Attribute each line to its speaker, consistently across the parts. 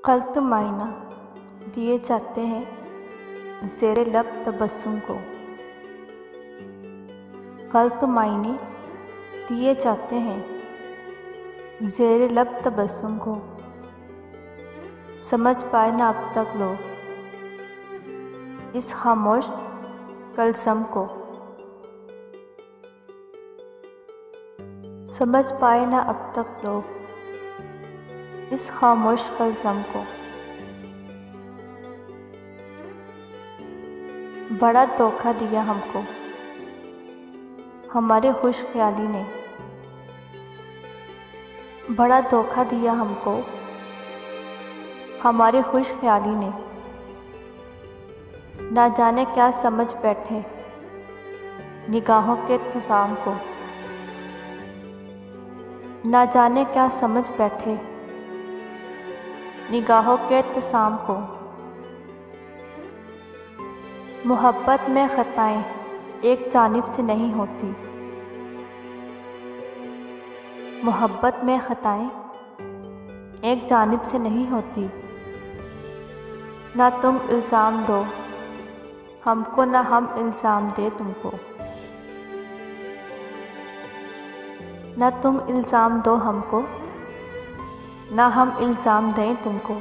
Speaker 1: गलत मायना दिए जाते हैं ज़ेरे लब तबस्सुम को। गलत मायने दिए जाते हैं ज़ेरे लब तबस्सुम को। समझ पाए ना अब तक लोग इस खामोश कलसम को। समझ पाए ना अब तक लोग इस खामोश कलसम को। बड़ा धोखा दिया हमको हमारे खुश ख्याली ने। बड़ा धोखा दिया हमको हमारे खुश ख्याली ने। ना जाने क्या समझ बैठे निगाहों के इत्तेसाम को। ना जाने क्या समझ बैठे निगाहों के इत्तेसाम को। मोहब्बत में ख़ताएं एक जानिब से नहीं होती। मोहब्बत में ख़ताएं एक जानिब से नहीं होती। ना तुम इल्ज़ाम दो हमको ना हम इल्ज़ाम दे तुमको। ना तुम इल्ज़ाम दो हमको ना हम इल्ज़ाम दें तुमको।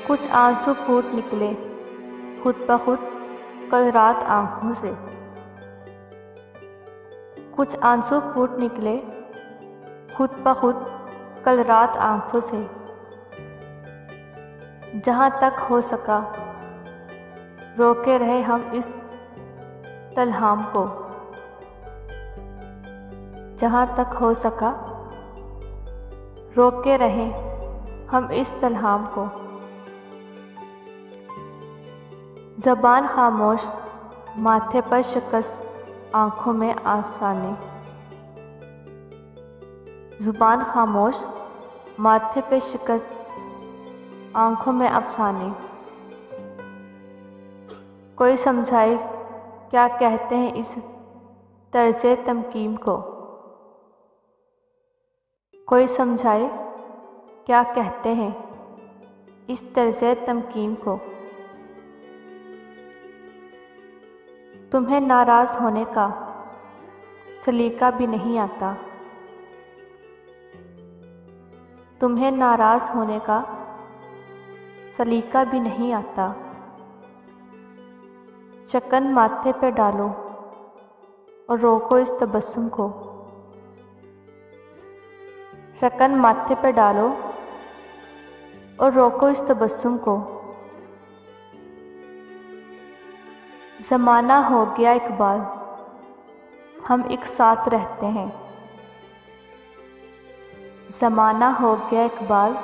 Speaker 1: कुछ आंसू फूट निकले खुद ब खुद कल रात आँखों से। कुछ आंसू फूट निकले खुद ब खुद कल रात आँखों से। जहाँ तक हो सका रोके रहे हम इस तलहाम को। जहाँ तक हो सका रोके रहे हम इस तलहाम को। ज़बान खामोश माथे पर शिकस्त आँखों में अफसाने। ज़ुबान खामोश माथे पे शिकस्त आँखों में अफसाने। कोई समझाए क्या कहते हैं इस तर्ज़े तमकीन को। कोई समझाए क्या कहते हैं इस तर्ज़े तमकीन को। तुम्हें नाराज़ होने का सलीका भी नहीं आता। तुम्हें नाराज़ होने का सलीका भी नहीं आता। शकन माथे पे डालो और रोको इस तबस्सुम को। शकन माथे पे डालो और रोको इस तबस्सुम को। ज़माना हो गया इकबाल हम एक साथ रहते हैं। ज़माना हो गया इकबाल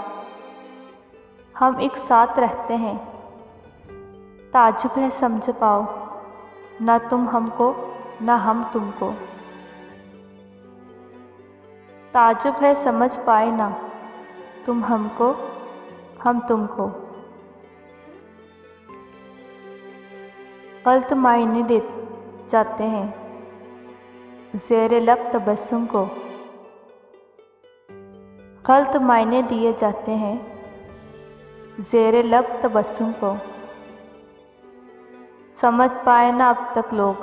Speaker 1: हम एक साथ रहते हैं। ताजुब है समझ पाओ ना तुम हमको ना हम तुमको। ताजुब है समझ पाए ना तुम हमको हम तुमको। गलत मायने दे जाते हैं ज़ेरे लब तबस्सुम को। गलत मायने दिए जाते हैं ज़ेरे लब तबस्सुम को। समझ पाए ना अब तक लोग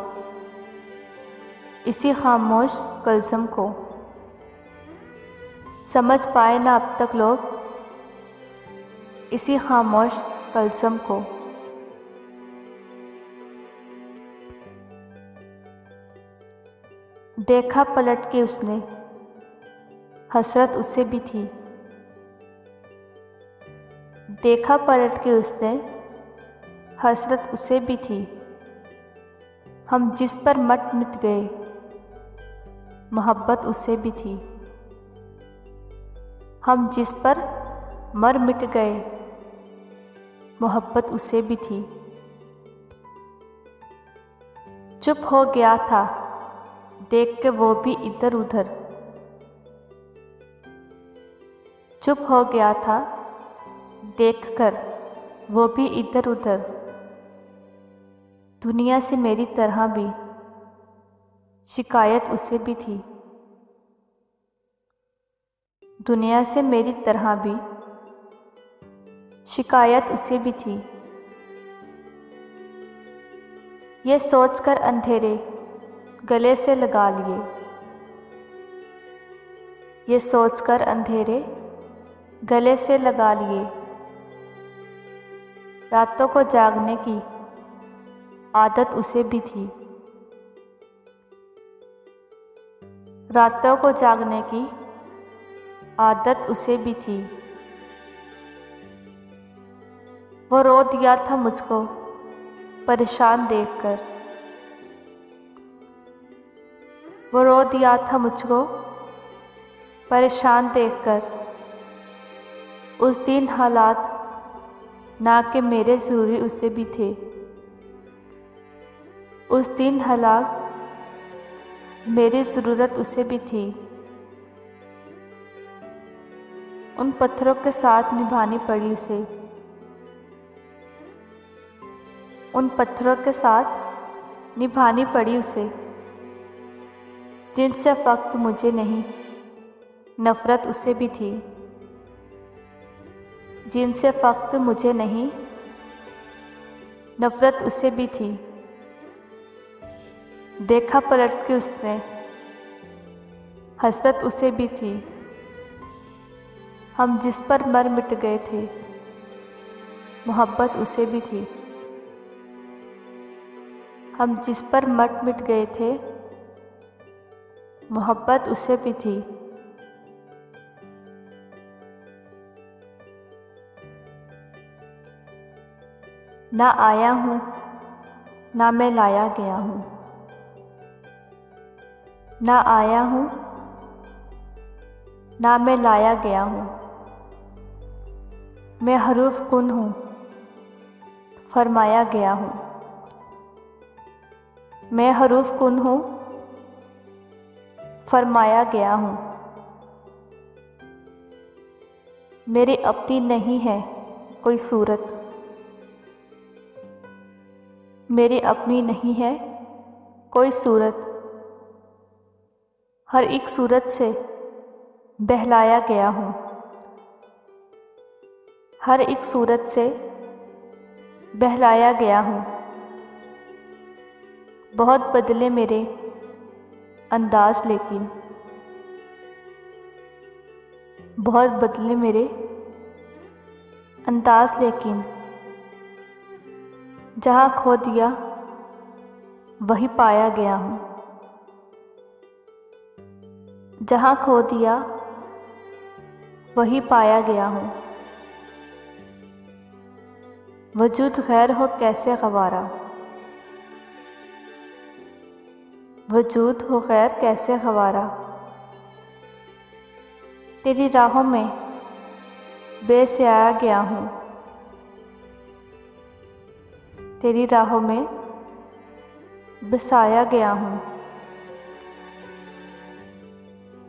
Speaker 1: इसी खामोश कलसम को। समझ पाए ना अब तक लोग इसी खामोश कलसम को। देखा पलट के उसने हसरत उसे भी थी। देखा पलट के उसने हसरत उसे भी थी। हम जिस पर मट मिट गए मोहब्बत उसे भी थी। हम जिस पर मर मिट गए मोहब्बत उसे भी थी। चुप हो गया था देख के वो भी इधर उधर। चुप हो गया था देख कर वो भी इधर उधर। दुनिया से मेरी तरह भी शिकायत उसे भी थी। दुनिया से मेरी तरह भी शिकायत उसे भी थी। ये सोचकर अंधेरे गले से लगा लिए, ये सोचकर अंधेरे गले से लगा लिए। रातों को जागने की आदत उसे भी थी, रातों को जागने की आदत उसे भी थी। वो रो दिया था मुझको परेशान देखकर, वो रो दिया था मुझको परेशान देखकर। उस दिन हालात ना कि मेरे ज़रूरी उसे भी थे, उस दिन हालात मेरी ज़रूरत उसे भी थी। उन पत्थरों के साथ निभानी पड़ी उसे, उन पत्थरों के साथ निभानी पड़ी उसे, जिनसे फ़क्त मुझे नहीं नफ़रत उसे भी थी, जिनसे फ़क्त मुझे नहीं नफ़रत उसे भी थी। देखा पलट के उसने हसरत उसे भी थी। हम जिस पर मर मिट गए थे मोहब्बत उसे भी थी, हम जिस पर मर मिट गए थे मोहब्बत उसे भी थी। ना आया हूँ ना मैं लाया गया हूँ, ना आया हूँ ना मैं लाया गया हूँ। मैं हरूफ कुन हूँ फरमाया गया हूँ, मैं हरूफ कुन हूँ फरमाया गया हूँ। मेरी अपनी नहीं है कोई सूरत, मेरी अपनी नहीं है कोई सूरत। हर एक सूरत से बहलाया गया हूँ, हर एक सूरत से बहलाया गया हूँ। बहुत बदले मेरे अंदाज लेकिन, बहुत बदले मेरे अंदाज लेकिन। जहाँ खो दिया वही पाया गया हूँ, जहाँ खो दिया वही पाया गया हूँ। वजूद गैर हो कैसे गवारा, वजूद हो गैर कैसे गवारा। तेरी राहों में बेसहारा गया हूँ, तेरी राहों में बसाया गया हूँ।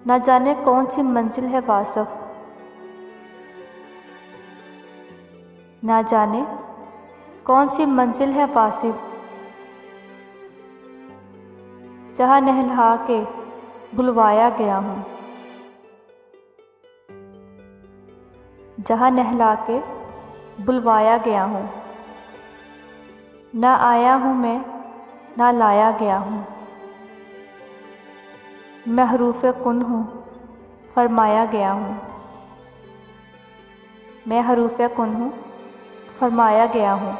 Speaker 1: ना जाने कौन सी मंजिल है वासफ, ना जाने कौन सी मंजिल है वासिफ। जहाँ नहला के बुलवाया गया हूँ, जहाँ नहला के बुलवाया गया हूँ। ना आया हूँ मैं ना लाया गया हूँ, मैं हरूफ कुन हूँ फरमाया गया हूँ, मैं हरूफ कुन हूँ फरमाया गया हूँ।